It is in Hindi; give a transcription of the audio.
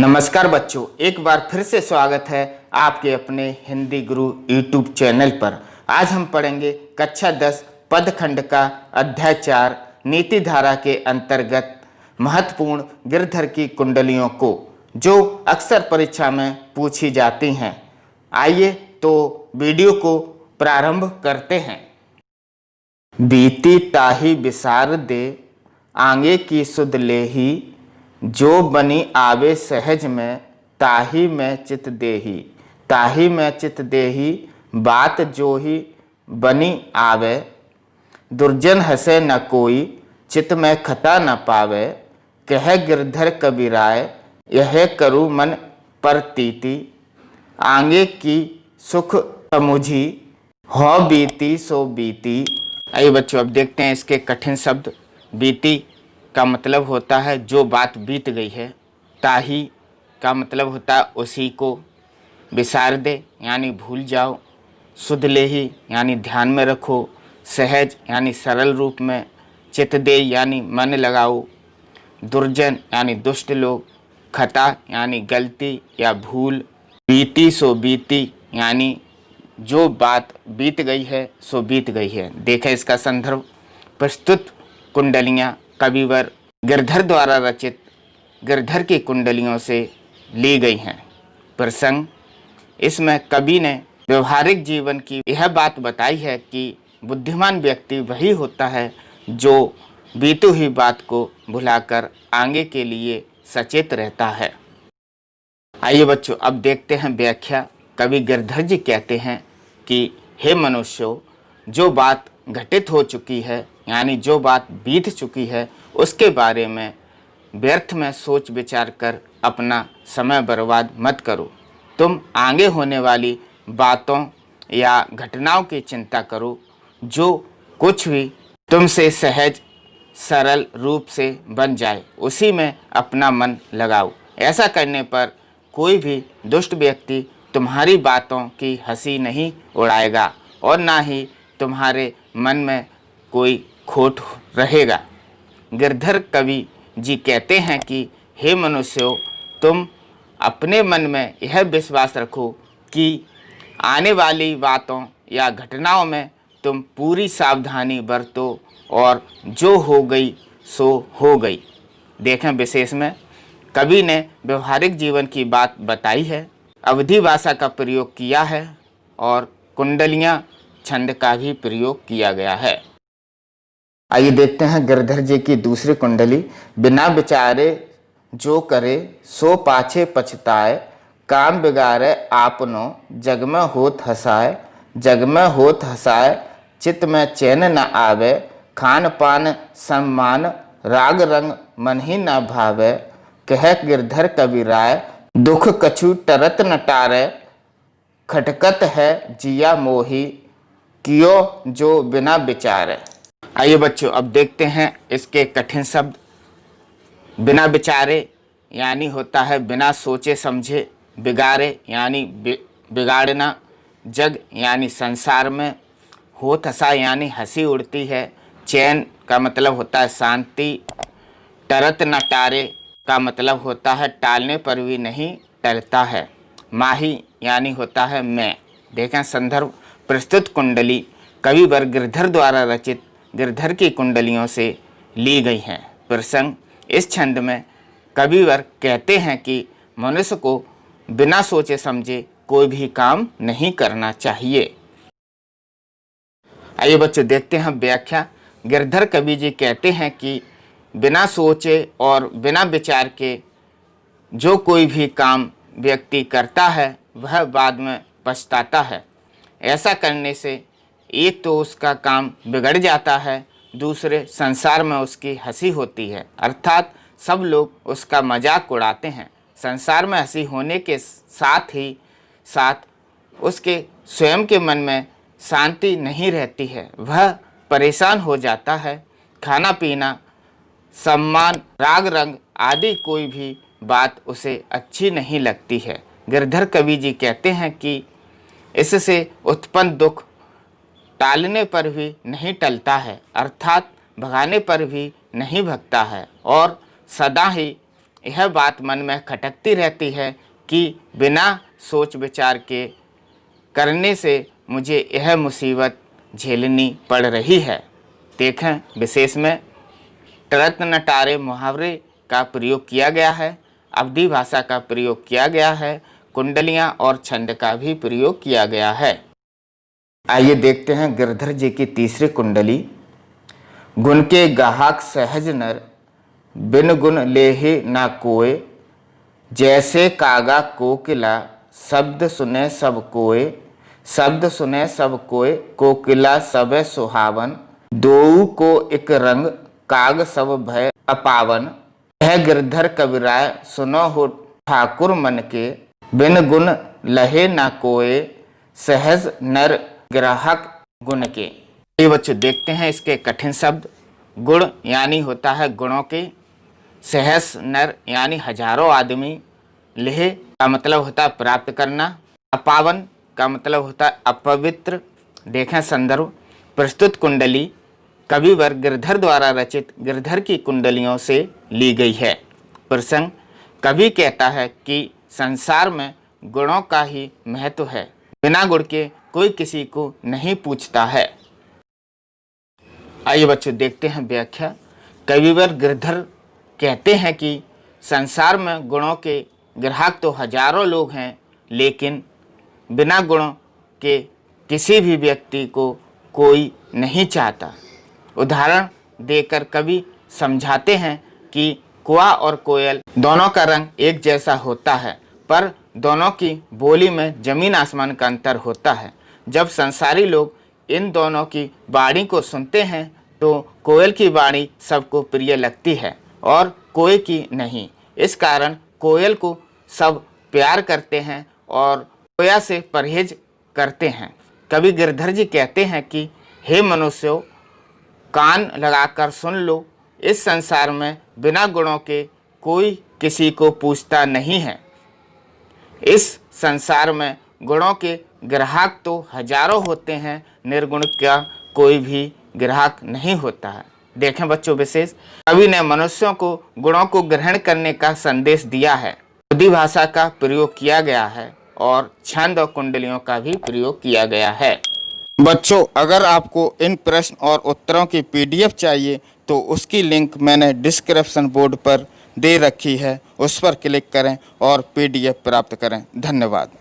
नमस्कार बच्चों, एक बार फिर से स्वागत है आपके अपने हिंदी गुरु यूट्यूब चैनल पर। आज हम पढ़ेंगे कक्षा 10 पदखंड का अध्याय 4 नीति धारा के अंतर्गत महत्वपूर्ण गिरधर की कुंडलियों को, जो अक्सर परीक्षा में पूछी जाती हैं। आइए तो वीडियो को प्रारंभ करते हैं। बीती ताही विसार दे, आगे की सुध लेही, जो बनी आवे सहज में, ताही में चित देही। ताही में चित देही, बात जो ही बनी आवे, दुर्जन हंसे न कोई, चित में खता न पावे। कह गिरधर कबीराय, यह करूँ मन परतीति, आगे की सुख समुझी, हो बीती सो बीती। आइए बच्चों, अब देखते हैं इसके कठिन शब्द। बीती का मतलब होता है जो बात बीत गई है। ताही का मतलब होता है उसी को। विसार दे यानी भूल जाओ। सुध लेही यानी ध्यान में रखो। सहज यानी सरल रूप में। चित दे यानी मन लगाओ। दुर्जन यानी दुष्ट लोग। खता यानी गलती या भूल। बीती सो बीती यानी जो बात बीत गई है सो बीत गई है। देखें इसका संदर्भ। प्रस्तुत कुंडलियाँ कविवर गिरधर द्वारा रचित गिरधर की कुंडलियों से ली गई हैं। प्रसंग, इसमें कवि ने व्यवहारिक जीवन की यह बात बताई है कि बुद्धिमान व्यक्ति वही होता है जो बीती हुई बात को भुलाकर आगे के लिए सचेत रहता है। आइए बच्चों, अब देखते हैं व्याख्या। कवि गिरधर जी कहते हैं कि हे मनुष्यों, जो बात घटित हो चुकी है यानी जो बात बीत चुकी है उसके बारे में व्यर्थ में सोच विचार कर अपना समय बर्बाद मत करो। तुम आगे होने वाली बातों या घटनाओं की चिंता करो। जो कुछ भी तुमसे सहज सरल रूप से बन जाए उसी में अपना मन लगाओ। ऐसा करने पर कोई भी दुष्ट व्यक्ति तुम्हारी बातों की हंसी नहीं उड़ाएगा और ना ही तुम्हारे मन में कोई खोट रहेगा। गिरधर कवि जी कहते हैं कि हे मनुष्यों, तुम अपने मन में यह विश्वास रखो कि आने वाली बातों या घटनाओं में तुम पूरी सावधानी बरतो और जो हो गई सो हो गई। देखें विशेष में कवि ने व्यवहारिक जीवन की बात बताई है, अवधि भाषा का प्रयोग किया है और कुंडलियाँ छंद का भी प्रयोग किया गया है। आइए देखते हैं गिरधर जी की दूसरी कुंडली। बिना विचारे जो करे सो पाछे पछताए, काम बिगाड़े आपनो, जग में होत हंसाए। जग में होत हंसाए, चित्त में चैन न आवे, खान पान सम्मान, राग रंग मन ही न भावे। कह गिरधर कबीराय, दुख कछु टरत न टारे, खटकत है जिया मोही, कियो जो बिना विचारे। आइए बच्चों, अब देखते हैं इसके कठिन शब्द। बिना विचारे यानी होता है बिना सोचे समझे। बिगाड़े यानी बिगाड़ना। जग यानी संसार में। होत हंसा यानी हंसी उड़ती है। चैन का मतलब होता है शांति। टरत न टारे का मतलब होता है टालने पर भी नहीं टलता है। माही यानी होता है मैं। देखें संदर्भ। प्रस्तुत कुंडली कविवर गिरधर द्वारा रचित गिरधर की कुंडलियों से ली गई हैं। प्रसंग, इस छंद में कविवर कहते हैं कि मनुष्य को बिना सोचे समझे कोई भी काम नहीं करना चाहिए। आइए बच्चों देखते हैं व्याख्या। गिरधर कवि जी कहते हैं कि बिना सोचे और बिना विचार के जो कोई भी काम व्यक्ति करता है वह बाद में पछताता है। ऐसा करने से एक तो उसका काम बिगड़ जाता है, दूसरे संसार में उसकी हंसी होती है, अर्थात सब लोग उसका मजाक उड़ाते हैं। संसार में हंसी होने के साथ ही साथ उसके स्वयं के मन में शांति नहीं रहती है, वह परेशान हो जाता है। खाना पीना सम्मान राग रंग आदि कोई भी बात उसे अच्छी नहीं लगती है। गिरधर कवि जी कहते हैं कि इससे उत्पन्न दुख टालने पर भी नहीं टलता है, अर्थात भगाने पर भी नहीं भगता है और सदा ही यह बात मन में खटकती रहती है कि बिना सोच विचार के करने से मुझे यह मुसीबत झेलनी पड़ रही है। देखें, विशेष में टरत नटारे मुहावरे का प्रयोग किया गया है, अवधी भाषा का प्रयोग किया गया है, कुंडलियाँ और छंद का भी प्रयोग किया गया है। आइए देखते हैं गिरधर जी की तीसरी कुंडली। गुण के गाहक सहज नर, बिन गुण लेहि ना कोय, जैसे कागा कोकिला, शब्द सुने सब कोय, शब्द सुने सब कोय, कोकिला सबे सुहावन, दोऊ को एक रंग, काग सब भय अपावन। यह गिरधर कविराय सुनो हो ठाकुर मन के, बिन गुण लहे ना कोय, सहज नर ग्राहक गुण के। ये बच्चों देखते हैं इसके कठिन शब्द। गुण यानी होता है गुणों के, सहस नर यानी हजारों आदमी, लेह का मतलब होता है प्राप्त करना, अपावन का मतलब होता है अपवित्र। देखें संदर्भ, प्रस्तुत कुंडली कविवर गिरधर द्वारा रचित गिरधर की कुंडलियों से ली गई है। प्रसंग, कवि कहता है कि संसार में गुणों का ही महत्व है, बिना गुण के कोई किसी को नहीं पूछता है। आइए बच्चों देखते हैं व्याख्या। कविवर गिरधर कहते हैं कि संसार में गुणों के ग्राहक तो हजारों लोग हैं, लेकिन बिना गुणों के किसी भी व्यक्ति को कोई नहीं चाहता। उदाहरण देकर कवि समझाते हैं कि कुआ और कोयल दोनों का रंग एक जैसा होता है, पर दोनों की बोली में जमीन आसमान का अंतर होता है। जब संसारी लोग इन दोनों की वाणी को सुनते हैं तो कोयल की वाणी सबको प्रिय लगती है और कोय की नहीं। इस कारण कोयल को सब प्यार करते हैं और कोया से परहेज करते हैं। कवि गिरधर जी कहते हैं कि हे मनुष्यों, कान लगाकर सुन लो, इस संसार में बिना गुणों के कोई किसी को पूछता नहीं है। इस संसार में गुणों के ग्राहक तो हजारों होते हैं, निर्गुण का कोई भी ग्राहक नहीं होता है। देखें बच्चों, विशेष कवि ने मनुष्यों को गुणों को ग्रहण करने का संदेश दिया है। अवधी भाषा का प्रयोग किया गया है और छंद और कुंडलियों का भी प्रयोग किया गया है। बच्चों, अगर आपको इन प्रश्न और उत्तरों की PDF चाहिए तो उसकी लिंक मैंने डिस्क्रिप्शन बोर्ड पर दे रखी है, उस पर क्लिक करें और PDF प्राप्त करें। धन्यवाद।